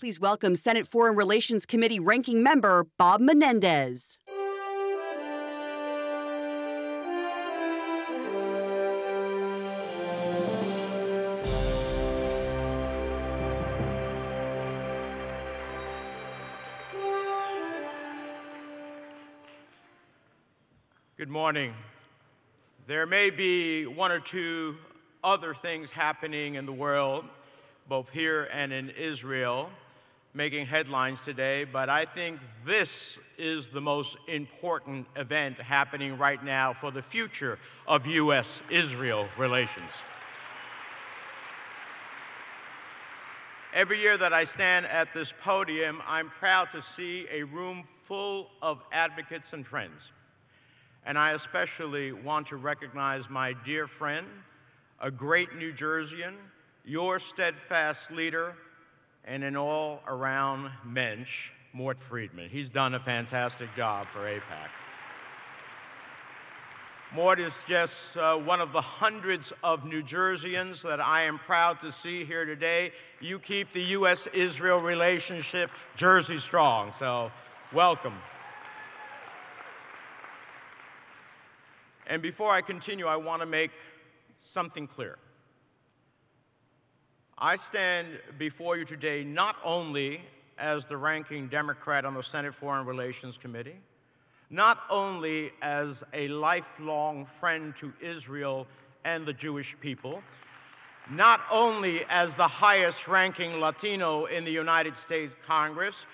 Please welcome Senate Foreign Relations Committee Ranking Member Bob Menendez. Good morning. There may be one or two other things happening in the world, both here and in Israel, making headlines today, but I think this is the most important event happening right now for the future of U.S.-Israel relations. Every year that I stand at this podium, I'm proud to see a room full of advocates and friends. And I especially want to recognize my dear friend, a great New Jerseyan, your steadfast leader, and an all-around mensch, Mort Friedman. He's done a fantastic job for AIPAC. Mort is just one of the hundreds of New Jerseyans that I am proud to see here today. You keep the U.S.-Israel relationship Jersey strong, so welcome. And before I continue, I want to make something clear. I stand before you today not only as the ranking Democrat on the Senate Foreign Relations Committee, not only as a lifelong friend to Israel and the Jewish people, not only as the highest-ranking Latino in the United States Congress,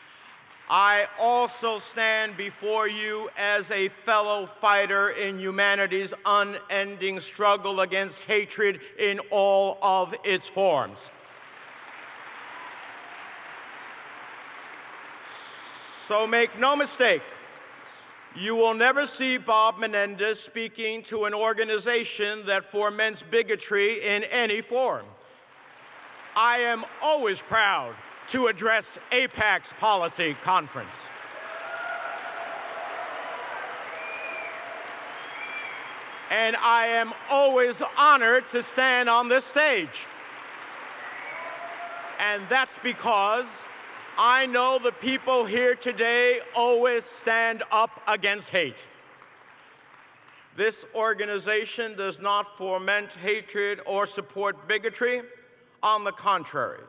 I also stand before you as a fellow fighter in humanity's unending struggle against hatred in all of its forms. So make no mistake, you will never see Bob Menendez speaking to an organization that foments bigotry in any form. I am always proud to address AIPAC's policy conference. And I am always honored to stand on this stage. And that's because I know the people here today always stand up against hate. This organization does not foment hatred or support bigotry. On the contrary,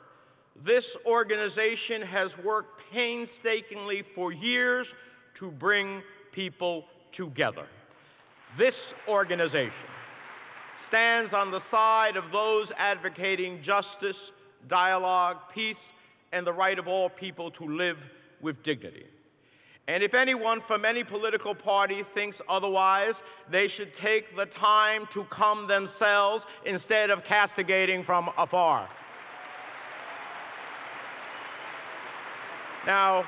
this organization has worked painstakingly for years to bring people together. This organization stands on the side of those advocating justice, dialogue, peace, and the right of all people to live with dignity. And if anyone from any political party thinks otherwise, they should take the time to come themselves instead of castigating from afar. Now,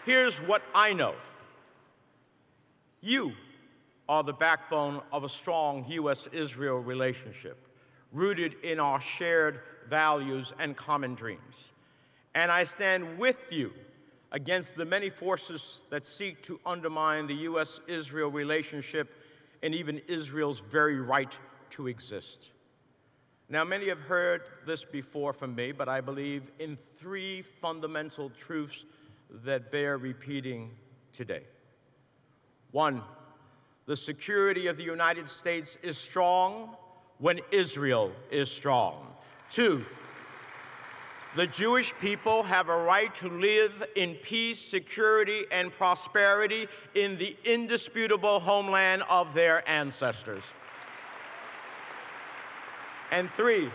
here's what I know. You are the backbone of a strong U.S.-Israel relationship, rooted in our shared values and common dreams. And I stand with you against the many forces that seek to undermine the U.S.-Israel relationship and even Israel's very right to exist. Now, many have heard this before from me, but I believe in three fundamental truths that bear repeating today. One, the security of the United States is strong when Israel is strong. Two, the Jewish people have a right to live in peace, security, and prosperity in the indisputable homeland of their ancestors. And three,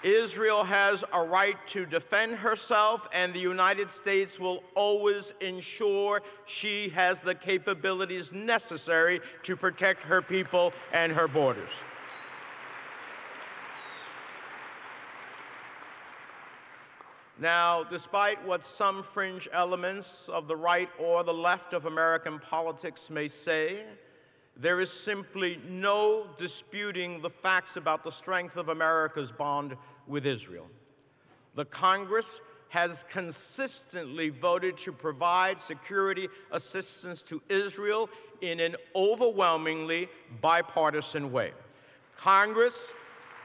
Israel has a right to defend herself, and the United States will always ensure she has the capabilities necessary to protect her people and her borders. Now, despite what some fringe elements of the right or the left of American politics may say, there is simply no disputing the facts about the strength of America's bond with Israel. The Congress has consistently voted to provide security assistance to Israel in an overwhelmingly bipartisan way. Congress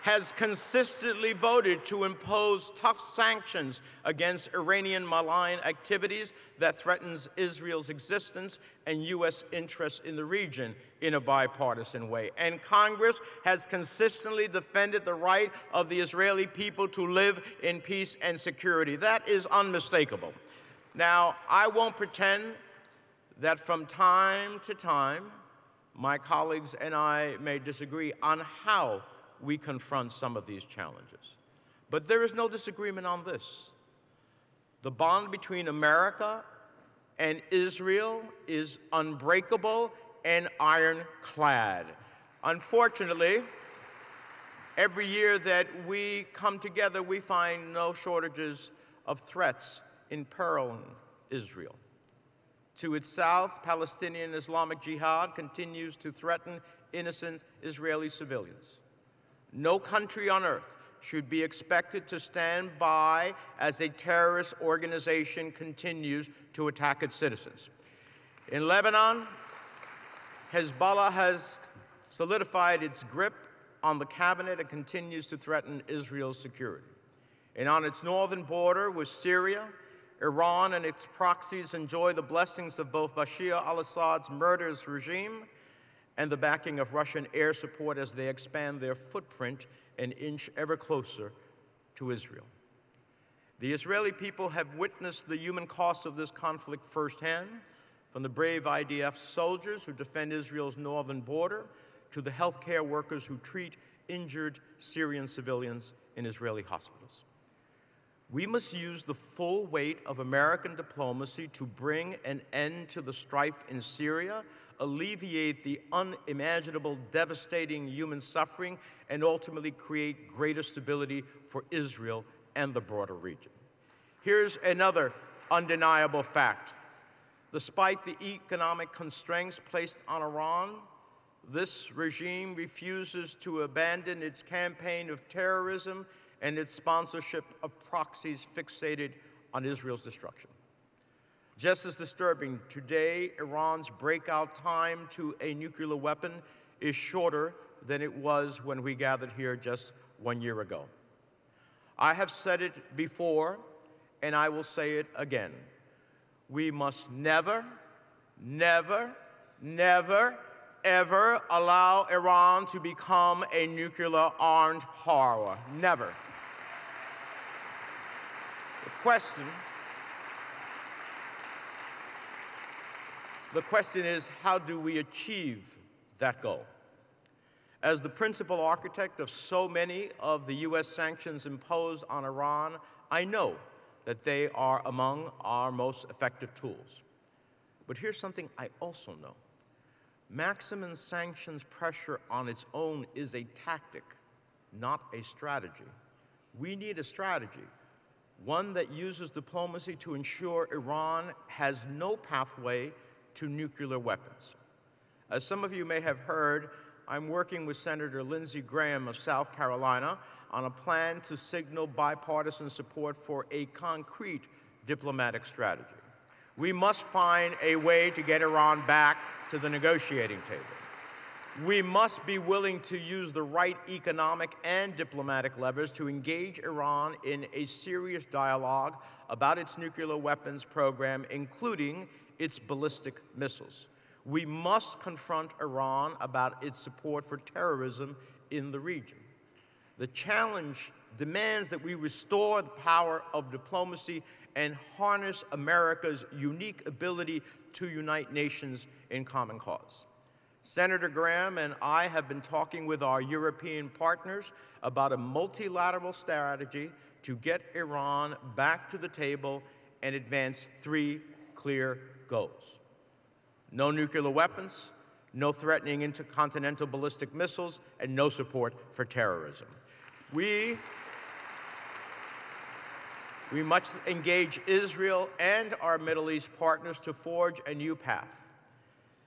has consistently voted to impose tough sanctions against Iranian malign activities that threatens Israel's existence and U.S. interests in the region in a bipartisan way. And Congress has consistently defended the right of the Israeli people to live in peace and security. That is unmistakable. Now, I won't pretend that from time to time, my colleagues and I may disagree on how we confront some of these challenges. But there is no disagreement on this. The bond between America and Israel is unbreakable and ironclad. Unfortunately, every year that we come together, we find no shortages of threats imperiling Israel. To its south, Palestinian Islamic Jihad continues to threaten innocent Israeli civilians. No country on earth should be expected to stand by as a terrorist organization continues to attack its citizens. In Lebanon, Hezbollah has solidified its grip on the cabinet and continues to threaten Israel's security. And on its northern border with Syria, Iran and its proxies enjoy the blessings of both Bashar al-Assad's murderous regime and the backing of Russian air support as they expand their footprint and inch ever closer to Israel. The Israeli people have witnessed the human cost of this conflict firsthand, from the brave IDF soldiers who defend Israel's northern border to the healthcare workers who treat injured Syrian civilians in Israeli hospitals. We must use the full weight of American diplomacy to bring an end to the strife in Syria, alleviate the unimaginable, devastating human suffering, and ultimately create greater stability for Israel and the broader region. Here's another undeniable fact. Despite the economic constraints placed on Iran, this regime refuses to abandon its campaign of terrorism and its sponsorship of proxies fixated on Israel's destruction. Just as disturbing, today, Iran's breakout time to a nuclear weapon is shorter than it was when we gathered here just 1 year ago. I have said it before, and I will say it again. We must never, never, never, ever allow Iran to become a nuclear-armed power. Never. The question is, how do we achieve that goal? As the principal architect of so many of the U.S. sanctions imposed on Iran, I know that they are among our most effective tools. But here's something I also know. Maximum sanctions pressure on its own is a tactic, not a strategy. We need a strategy, one that uses diplomacy to ensure Iran has no pathway to nuclear weapons. As some of you may have heard, I'm working with Senator Lindsey Graham of South Carolina on a plan to signal bipartisan support for a concrete diplomatic strategy. We must find a way to get Iran back to the negotiating table. We must be willing to use the right economic and diplomatic levers to engage Iran in a serious dialogue about its nuclear weapons program, including its ballistic missiles. We must confront Iran about its support for terrorism in the region. The challenge demands that we restore the power of diplomacy and harness America's unique ability to unite nations in common cause. Senator Graham and I have been talking with our European partners about a multilateral strategy to get Iran back to the table and advance 3 clear goals. No nuclear weapons, no threatening intercontinental ballistic missiles, and no support for terrorism. We must engage Israel and our Middle East partners to forge a new path.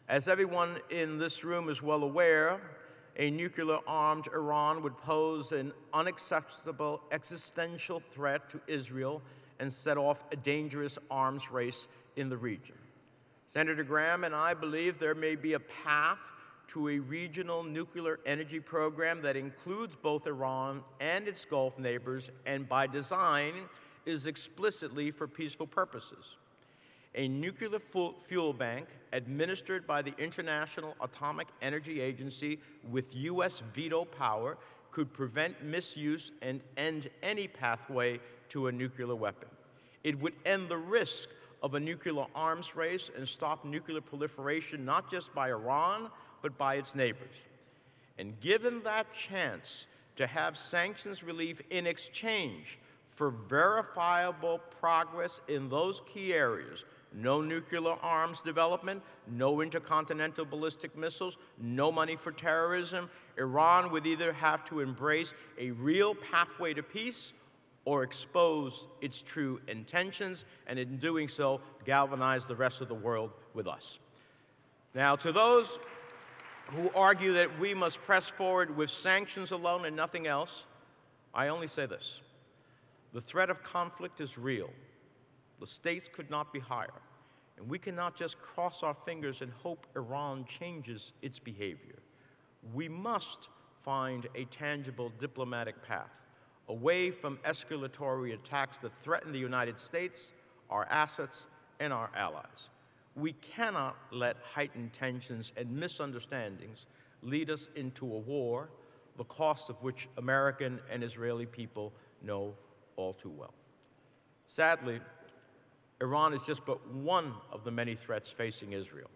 As everyone in this room is well aware, a nuclear-armed Iran would pose an unacceptable existential threat to Israel and set off a dangerous arms race in the region. Senator Graham and I believe there may be a path to a regional nuclear energy program that includes both Iran and its Gulf neighbors, and by design is explicitly for peaceful purposes. A nuclear fuel bank administered by the International Atomic Energy Agency with U.S. veto power could prevent misuse and end any pathway to a nuclear weapon. It would end the risk of a nuclear arms race and stop nuclear proliferation not just by Iran, but by its neighbors. And given that chance to have sanctions relief in exchange for verifiable progress in those key areas, no nuclear arms development, no intercontinental ballistic missiles, no money for terrorism, Iran would either have to embrace a real pathway to peace or expose its true intentions, and in doing so, galvanize the rest of the world with us. Now, to those who argue that we must press forward with sanctions alone and nothing else, I only say this. The threat of conflict is real. The stakes could not be higher. And we cannot just cross our fingers and hope Iran changes its behavior. We must find a tangible diplomatic path away from escalatory attacks that threaten the United States, our assets, and our allies. We cannot let heightened tensions and misunderstandings lead us into a war, the cost of which American and Israeli people know all too well. Sadly, Iran is just but one of the many threats facing Israel.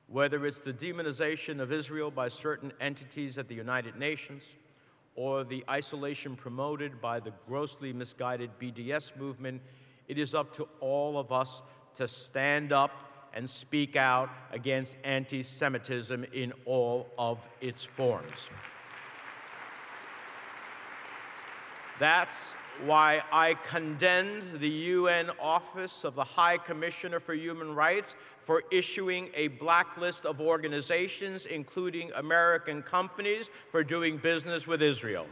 Whether it's the demonization of Israel by certain entities at the United Nations, or the isolation promoted by the grossly misguided BDS movement, it is up to all of us to stand up and speak out against anti-Semitism in all of its forms. That's why I condemned the UN Office of the High Commissioner for Human Rights for issuing a blacklist of organizations, including American companies, for doing business with Israel.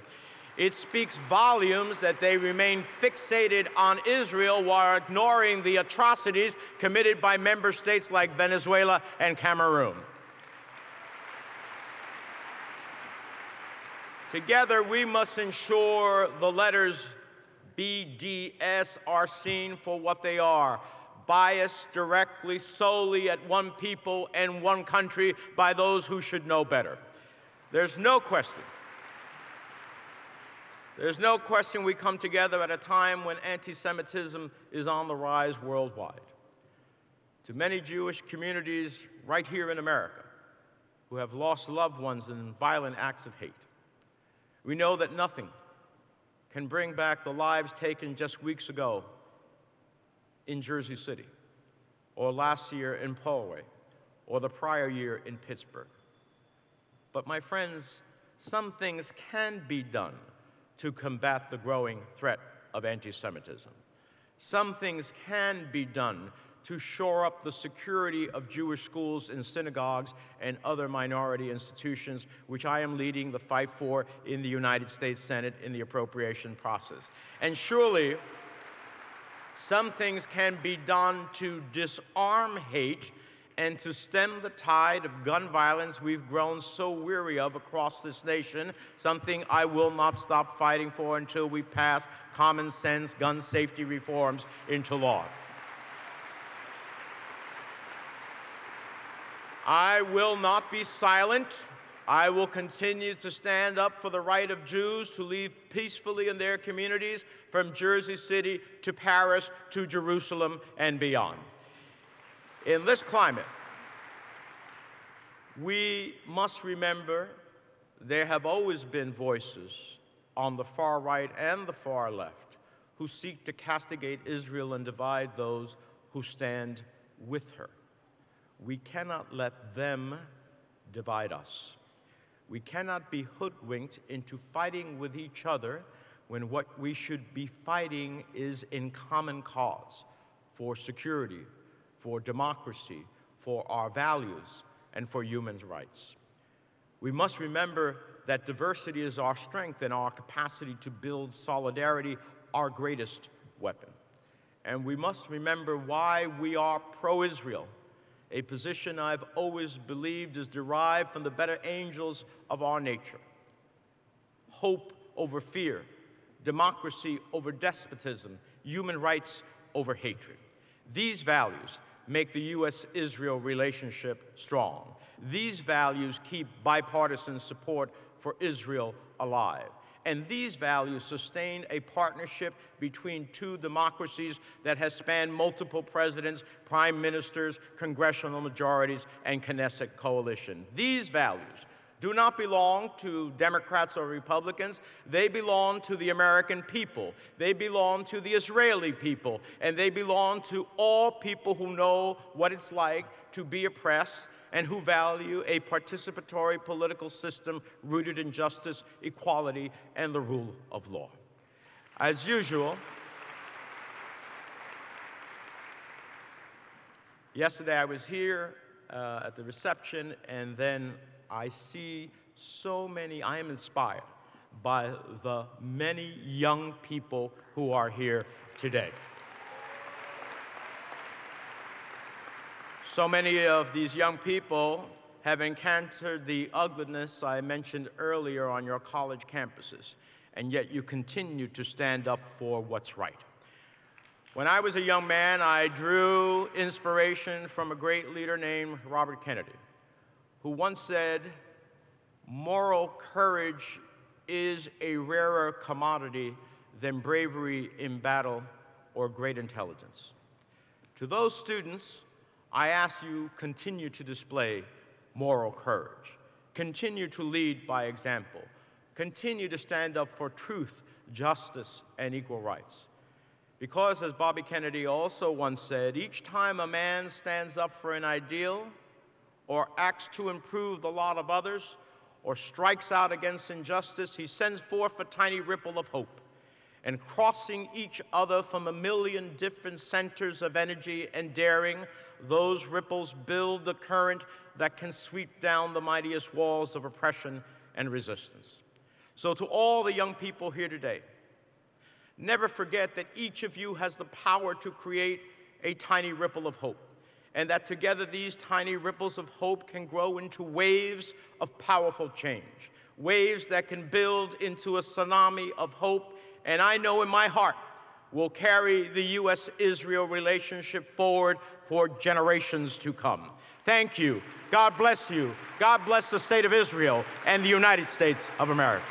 It speaks volumes that they remain fixated on Israel while ignoring the atrocities committed by member states like Venezuela and Cameroon. Together, we must ensure the letters BDS are seen for what they are: biased directly, solely at one people and one country by those who should know better. There's no question we come together at a time when anti-Semitism is on the rise worldwide. To many Jewish communities right here in America who have lost loved ones in violent acts of hate, we know that nothing can bring back the lives taken just weeks ago in Jersey City, or last year in Poway, or the prior year in Pittsburgh. But my friends, some things can be done to combat the growing threat of anti-Semitism. Some things can be done to shore up the security of Jewish schools and synagogues and other minority institutions, which I am leading the fight for in the United States Senate in the appropriation process. And surely, some things can be done to disarm hate and to stem the tide of gun violence we've grown so weary of across this nation, something I will not stop fighting for until we pass common sense gun safety reforms into law. I will not be silent. I will continue to stand up for the right of Jews to live peacefully in their communities, from Jersey City to Paris to Jerusalem and beyond. In this climate, we must remember there have always been voices on the far right and the far left who seek to castigate Israel and divide those who stand with her. We cannot let them divide us. We cannot be hoodwinked into fighting with each other when what we should be fighting is in common cause for security, for democracy, for our values, and for human rights. We must remember that diversity is our strength and our capacity to build solidarity our greatest weapon. And we must remember why we are pro-Israel, a position I've always believed is derived from the better angels of our nature. Hope over fear, democracy over despotism, human rights over hatred. These values make the U.S.-Israel relationship strong. These values keep bipartisan support for Israel alive. And these values sustain a partnership between two democracies that has spanned multiple presidents, prime ministers, congressional majorities, and Knesset coalition. These values do not belong to Democrats or Republicans. They belong to the American people. They belong to the Israeli people. And they belong to all people who know what it's like to be oppressed and who value a participatory political system rooted in justice, equality, and the rule of law. As usual, yesterday I was here at the reception, and then I see so many, I am inspired by the many young people who are here today. So many of these young people have encountered the ugliness I mentioned earlier on your college campuses, and yet you continue to stand up for what's right. When I was a young man, I drew inspiration from a great leader named Robert Kennedy, who once said, "Moral courage is a rarer commodity than bravery in battle or great intelligence." To those students, I ask you, continue to display moral courage. Continue to lead by example. Continue to stand up for truth, justice, and equal rights. Because, as Bobby Kennedy also once said, each time a man stands up for an ideal, or acts to improve the lot of others, or strikes out against injustice, he sends forth a tiny ripple of hope. And crossing each other from a million different centers of energy and daring, those ripples build the current that can sweep down the mightiest walls of oppression and resistance. So to all the young people here today, never forget that each of you has the power to create a tiny ripple of hope, and that together these tiny ripples of hope can grow into waves of powerful change, waves that can build into a tsunami of hope, and I know in my heart will carry the U.S.-Israel relationship forward for generations to come. Thank you. God bless you. God bless the state of Israel and the United States of America.